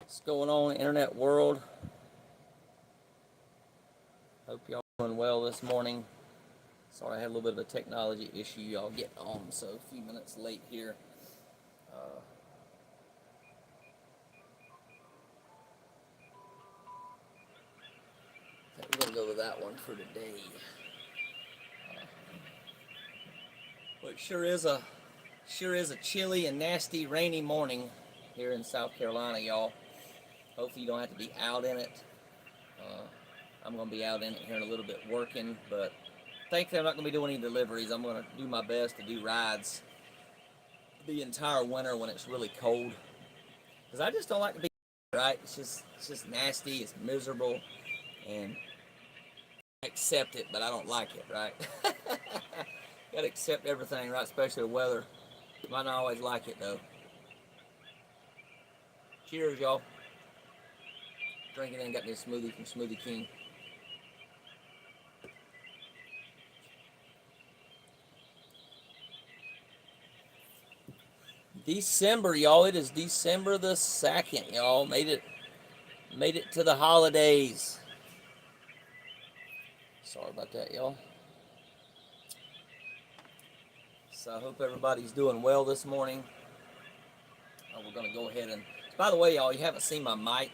What's going on, internet world? Hope y'all doing well this morning. Sorry, I had a little bit of a technology issue. Y'all getting on, so a few minutes late here. Uh, I think we're gonna go with that one for today. But it sure is a chilly and nasty, rainy morning here in South Carolina, y'all. Hopefully you don't have to be out in it. Uh, I'm gonna be out in it here in a little bit working, but thankfully I'm not gonna be doing any deliveries. I'm gonna do my best to do rides the entire winter when it's really cold, because I just don't like to be right. It's just nasty. It's miserable, and I accept it, but I don't like it, right? Gotta accept everything, right? Especially the weather. Might not always like it though. Cheers, y'all. Drinking in, got me a smoothie from Smoothie King. December, y'all. It is December the 2nd, y'all. Made it to the holidays. Sorry about that, y'all. So I hope everybody's doing well this morning. We're gonna go ahead and, by the way, y'all, you haven't seen my mic.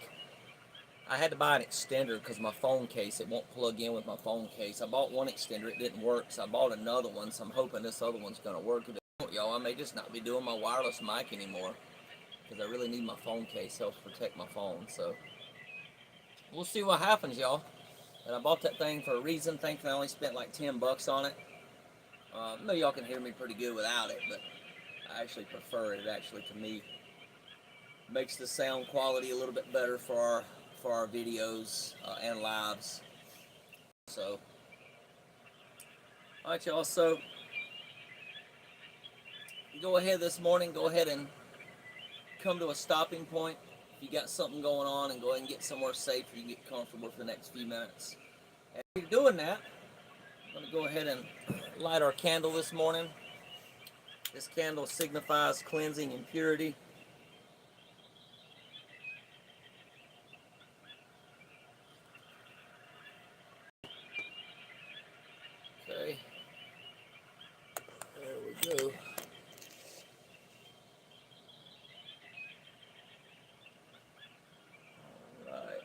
I had to buy an extender because my phone case, it won't plug in with my phone case. I bought one extender, it didn't work, so I bought another one, so I'm hoping this other one's gonna work. If it don't, y'all, I may just not be doing my wireless mic anymore, because I really need my phone case. Helps protect my phone. So we'll see what happens, y'all. And I bought that thing for a reason. Thankfully I only spent like $10 on it. I know y'all can hear me pretty good without it, but I actually prefer it. It actually, to me, makes the sound quality a little bit better for our videos and lives. So, all right, y'all. So, go ahead this morning. Go ahead and come to a stopping point. If you got something going on, and go ahead and get somewhere safe where you can get comfortable for the next few minutes. And if you're doing that, I'm going to go ahead and light our candle this morning. This candle signifies cleansing and purity. Okay. There we go. All right.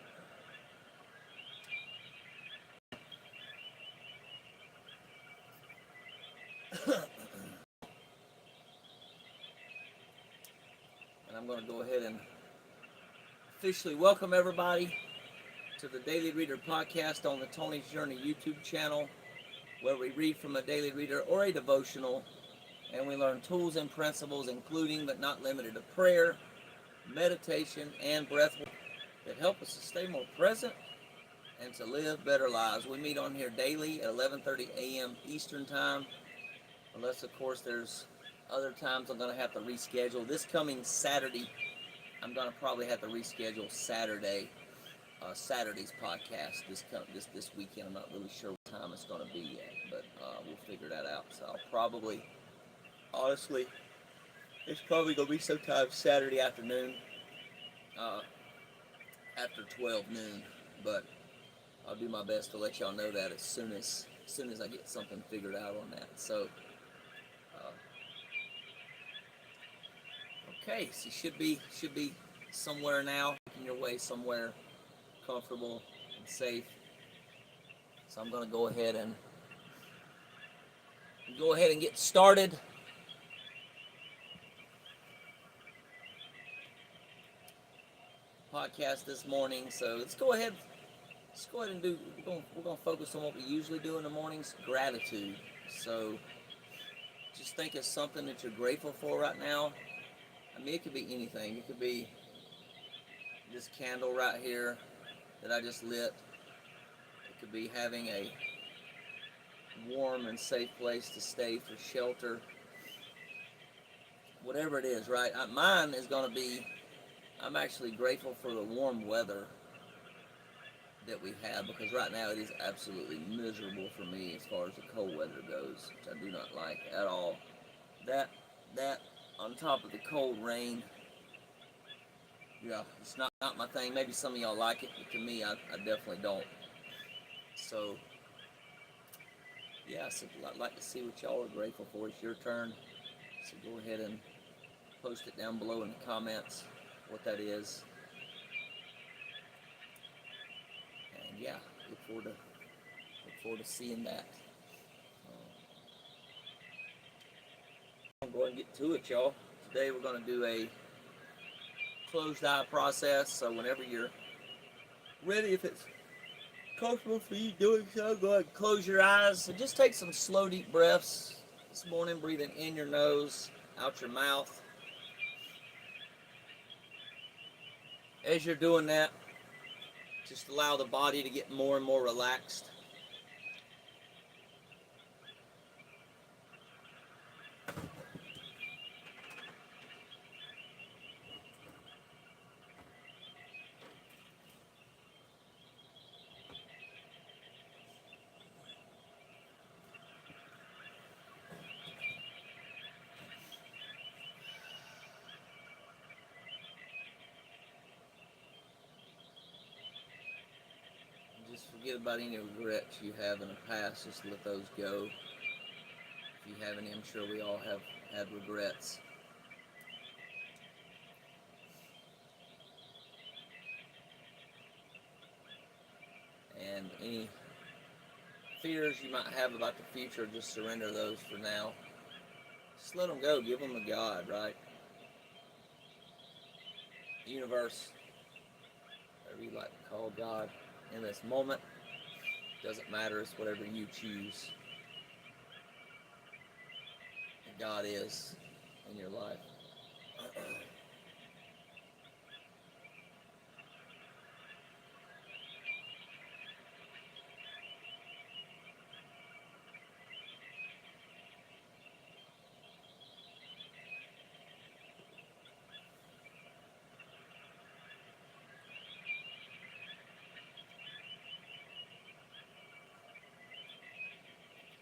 And I'm going to go ahead and officially welcome everybody to the Daily Reader podcast on the Tony's Journey YouTube channel, where we read from a daily reader or a devotional, and we learn tools and principles, including but not limited to prayer, meditation, and breath work that help us to stay more present and to live better lives. We meet on here daily at 11:30 a.m. Eastern Time, unless, of course, there's other times I'm going to have to reschedule. This coming Saturday, I'm going to probably have to reschedule Saturday's podcast this weekend. I'm not really sure what time it's going to be yet, but we'll figure that out. So I'll probably, honestly, it's probably going to be sometime Saturday afternoon, after 12 noon, but I'll do my best to let y'all know that as soon as I get something figured out on that. So, okay, so you should be somewhere now, making your way somewhere comfortable and safe. So I'm going to go ahead and get started. Podcast this morning. So let's go ahead and do. We're going to focus on what we usually do in the mornings: gratitude. So just think of something that you're grateful for right now. I mean, it could be anything. It could be this candle right here that I just lit. It could be having a warm and safe place to stay for shelter. Whatever it is, right? Mine is going to be, I'm actually grateful for the warm weather that we have, because right now it is absolutely miserable for me as far as the cold weather goes, which I do not like at all. That on top of the cold rain, Yeah, it's not my thing. Maybe some of y'all like it, but to me, I definitely don't. So, yeah, so I'd like to see what y'all are grateful for. It's your turn. So go ahead and post it down below in the comments what that is. And yeah, look forward to seeing that. I'm going to get to it, y'all. Today we're going to do a closed eye process. So whenever you're ready, if it's comfortable for you doing so, go ahead and close your eyes. So just take some slow, deep breaths. This morning, breathing in your nose, out your mouth. As you're doing that, just allow the body to get more and more relaxed. Just forget about any regrets you have in the past. Just let those go. If you have any, I'm sure we all have had regrets. And any fears you might have about the future, just surrender those for now. Just let them go. Give them to God, right? The universe, whatever you like to call God, in this moment. Doesn't matter. It's whatever you choose. And God is in your life.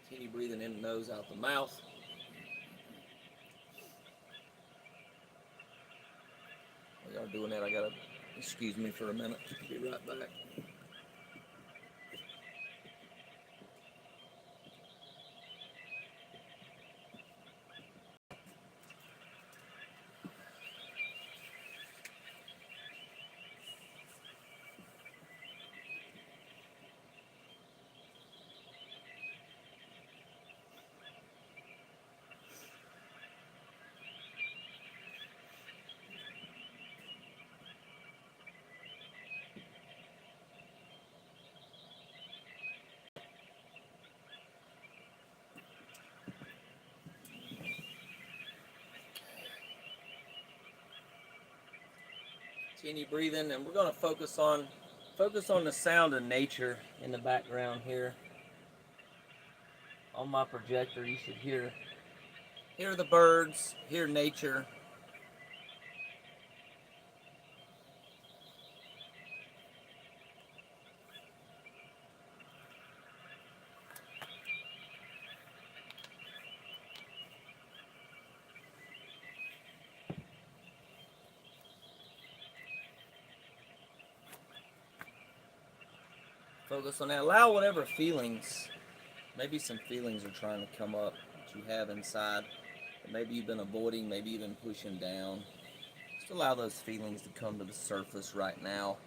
Continue breathing in the nose, out the mouth. While y'all doing that, I gotta excuse me for a minute. Be right back. Continue breathing, and we're going to focus on the sound of nature in the background here. On my projector, you should hear the birds, hear nature. Focus on that. Allow whatever feelings, maybe some feelings are trying to come up that you have inside, that maybe you've been avoiding, maybe you've been pushing down. Just allow those feelings to come to the surface right now.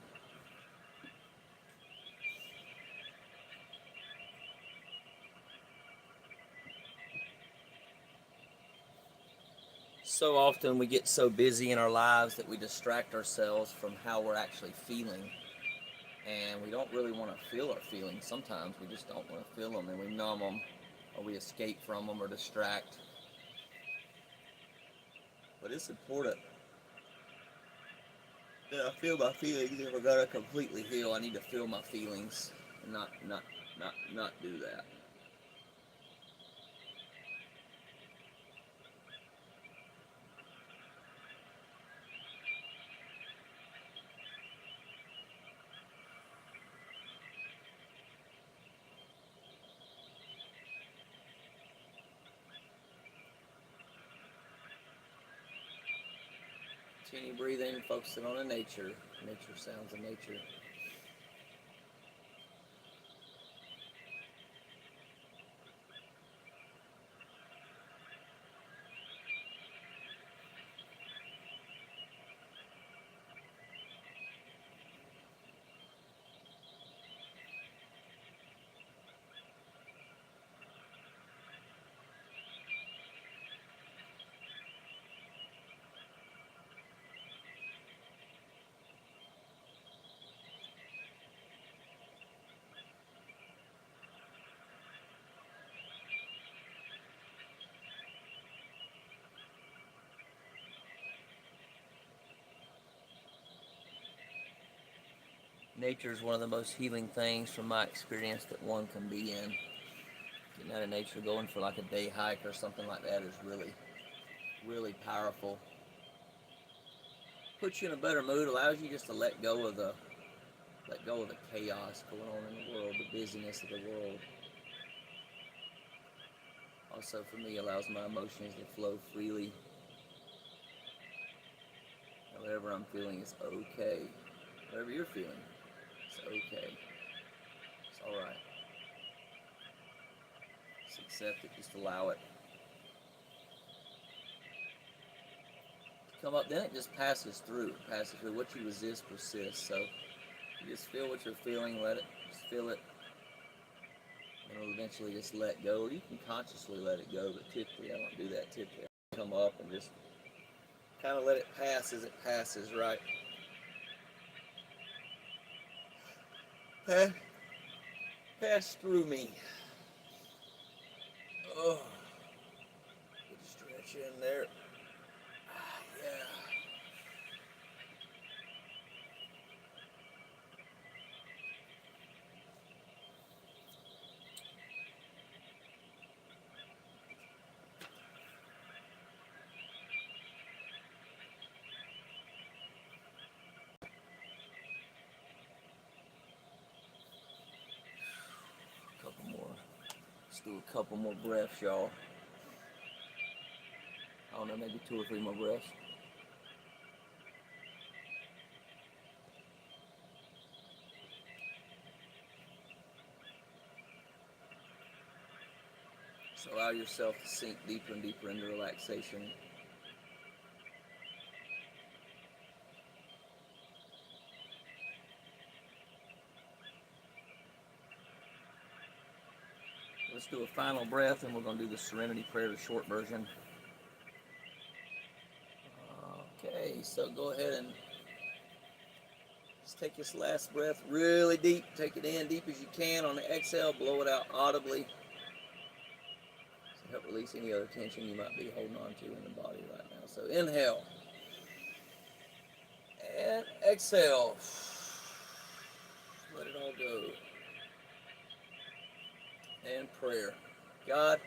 So often we get so busy in our lives that we distract ourselves from how we're actually feeling. And we don't really want to feel our feelings. Sometimes we just don't want to feel them, and we numb them, or we escape from them, or distract. But it's important that I feel my feelings. If we're gonna completely heal, I need to feel my feelings and not do that. Continue breathing, focusing on the nature sounds of nature. Nature is one of the most healing things from my experience that one can be in. Getting out of nature, going for like a day hike or something like that is really, really powerful. Puts you in a better mood, allows you just to let go of the chaos going on in the world, the busyness of the world. Also for me, allows my emotions to flow freely. Whatever I'm feeling is okay. Whatever you're feeling, it's okay. It's alright. Just accept it, just allow it. Come up, then it just passes through. It passes through. What you resist persists. So you just feel what you're feeling, let it, just feel it. And it'll eventually just let go. Or you can consciously let it go, but typically I don't do that. Typically I come up and just kind of let it pass as it passes, right? Pass through me. Oh, good stretch in there. Yeah. Couple more. Let's do a couple more breaths, y'all. I don't know, maybe 2 or 3 more breaths. So allow yourself to sink deeper and deeper into relaxation. Let's do a final breath, and we're going to do the Serenity Prayer, the short version. Okay, so go ahead and just take this last breath really deep. Take it in deep as you can. On the exhale, blow it out audibly. So help release any other tension you might be holding on to in the body right now. So inhale. And exhale. Let it all go. And prayer. God,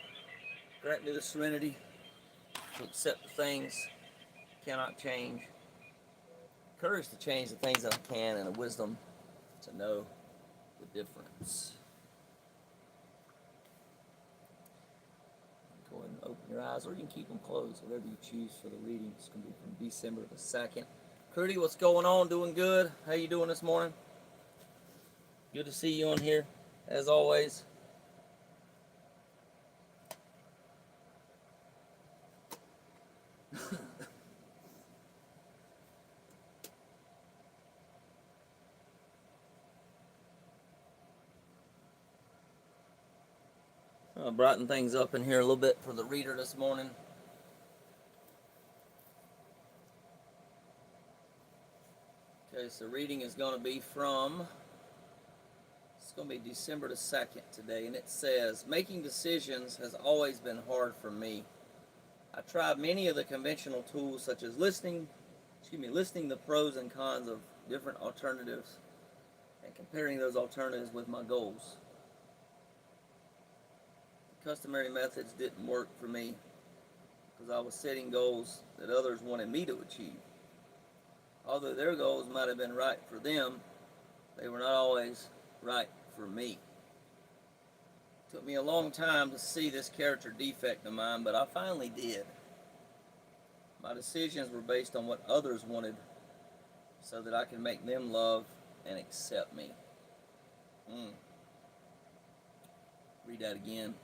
grant me the serenity to accept the things I cannot change, courage to change the things that I can, and the wisdom to know the difference. Go ahead and open your eyes, or you can keep them closed, whatever you choose for the reading. It's going to be from December the 2nd. Crudy, what's going on? Doing good? How you doing this morning? Good to see you on here, as always. I'll brighten things up in here a little bit for the reader this morning. Okay, so reading is going to be from, it's going to be December the 2nd today, and it says, making decisions has always been hard for me. I tried many of the conventional tools such as listing the pros and cons of different alternatives and comparing those alternatives with my goals. The customary methods didn't work for me because I was setting goals that others wanted me to achieve. Although their goals might have been right for them, they were not always right for me. It took me a long time to see this character defect of mine, but I finally did. My decisions were based on what others wanted so that I could make them love and accept me. Read that again.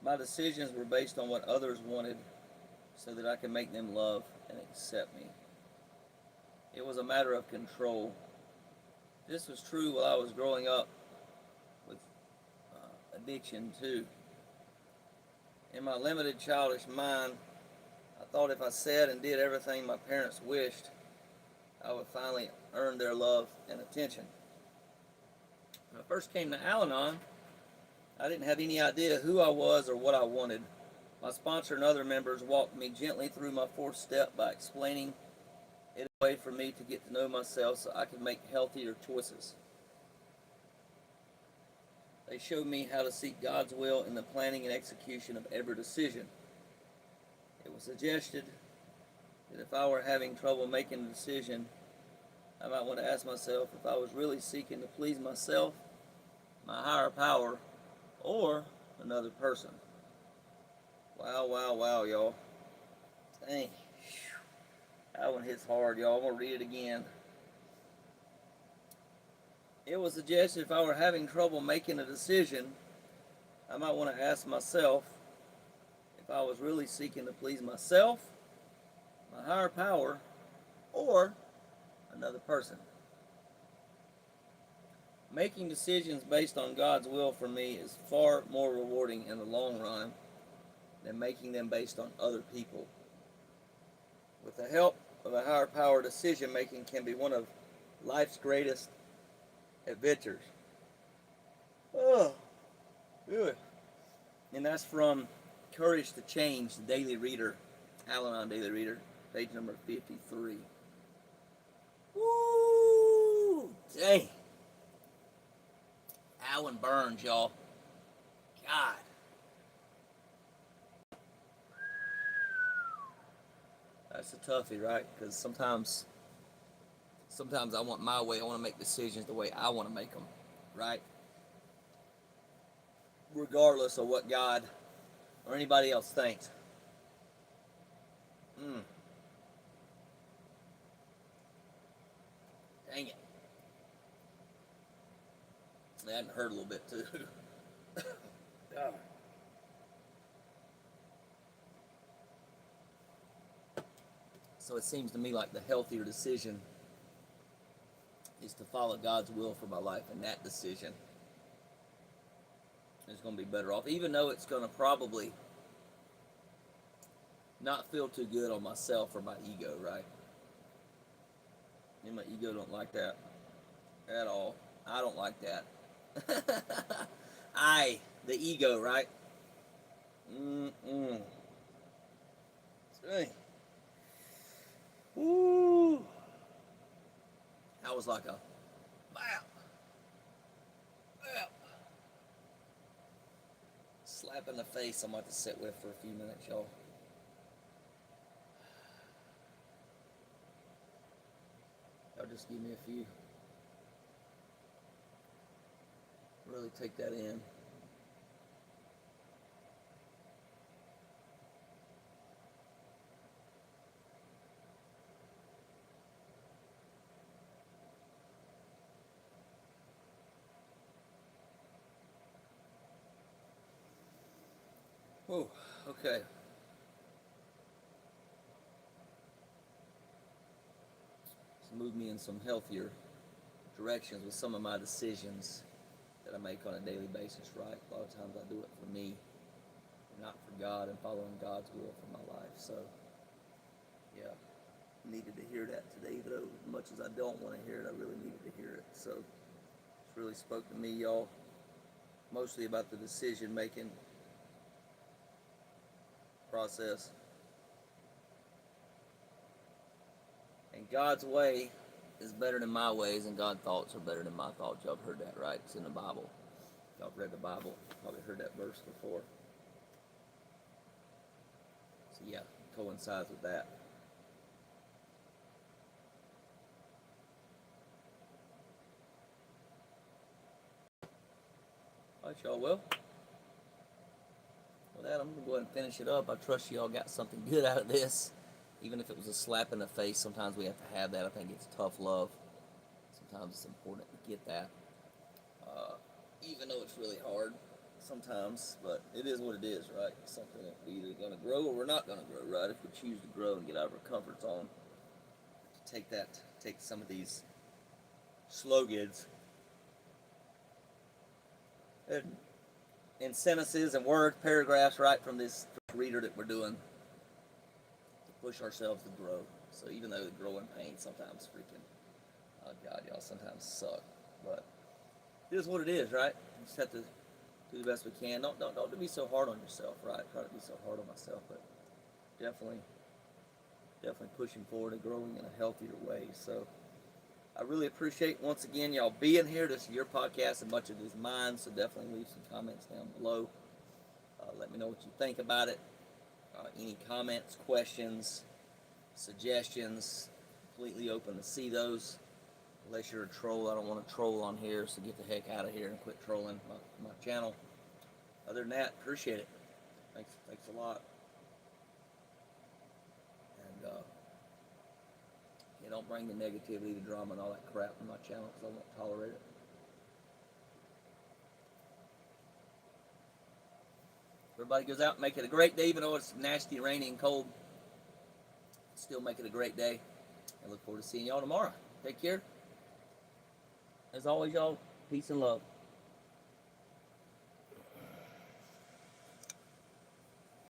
My decisions were based on what others wanted so that I could make them love and accept me. It was a matter of control. This was true while I was growing up with addiction too. In my limited childish mind, I thought if I said and did everything my parents wished, I would finally earn their love and attention. When I first came to Al-Anon, I didn't have any idea who I was or what I wanted. My sponsor and other members walked me gently through my fourth step by explaining it a way for me to get to know myself so I could make healthier choices. They showed me how to seek God's will in the planning and execution of every decision. It was suggested that if I were having trouble making a decision, I might want to ask myself if I was really seeking to please myself, my higher power, or another person. Wow, wow, wow, y'all. Dang. That one hits hard, y'all. I'm going to read it again. It was suggested if I were having trouble making a decision, I might want to ask myself if I was really seeking to please myself, my higher power, or another person. Making decisions based on God's will for me is far more rewarding in the long run than making them based on other people. With the help of a higher power, decision making can be one of life's greatest adventures. Oh, good. And that's from Courage to Change, the Daily Reader, Al-Anon Daily Reader, page number 53. Woo! Dang. Alan Burns, y'all. God. That's a toughie, right? Because sometimes I want my way. I want to make decisions the way I want to make them, right? Regardless of what God or anybody else thinks. Dang it. That hurt a little bit too. God. So it seems to me like the healthier decision is to follow God's will for my life, and that decision is going to be better off, even though it's going to probably not feel too good on myself or my ego, right? And my ego don't like that at all. I don't like that. The ego, right? Dang. Woo. That was like a slap in the face I'm about to sit with for a few minutes, y'all. Y'all just give me a few. Really take that in. Oh, okay. It's moved me in some healthier directions with some of my decisions that I make on a daily basis, right? A lot of times I do it for me, not for God, and following God's will for my life. So, yeah, needed to hear that today, though. As much as I don't want to hear it, I really needed to hear it. So, it's really spoke to me, y'all, mostly about the decision-making process. And God's way is better than my ways, and God's thoughts are better than my thoughts. Y'all have heard that, right? It's in the Bible. Y'all have read the Bible. Probably heard that verse before. So yeah, coincides with that. All right, y'all. Well, that, I'm going to go ahead and finish it up. I trust y'all got something good out of this. Even if it was a slap in the face, sometimes we have to have that. I think it's tough love. Sometimes it's important to get that. Even though it's really hard sometimes, but it is what it is, right? It's something that we're either going to grow or we're not going to grow, right? If we choose to grow and get out of our comfort zone, take some of these slogans and sentences and words, paragraphs, right, from this reader that we're doing to push ourselves to grow. So even though the growing pains sometimes freaking, oh God, y'all sometimes suck, but it is what it is, right? You just have to do the best we can. Don't be so hard on yourself, right? Try to be so hard on myself, but definitely pushing forward and growing in a healthier way. So I really appreciate, once again, y'all being here. This is your podcast, and much of it is mine, so definitely leave some comments down below. Let me know what you think about it. Any comments, questions, suggestions, completely open to see those. Unless you're a troll, I don't want to troll on here, so get the heck out of here and quit trolling my channel. Other than that, appreciate it. Thanks a lot. And don't bring the negativity, the drama, and all that crap on my channel, because I won't tolerate it. Everybody goes out and make it a great day, even though it's nasty, rainy, and cold. Still make it a great day. I look forward to seeing y'all tomorrow. Take care. As always, y'all, peace and love.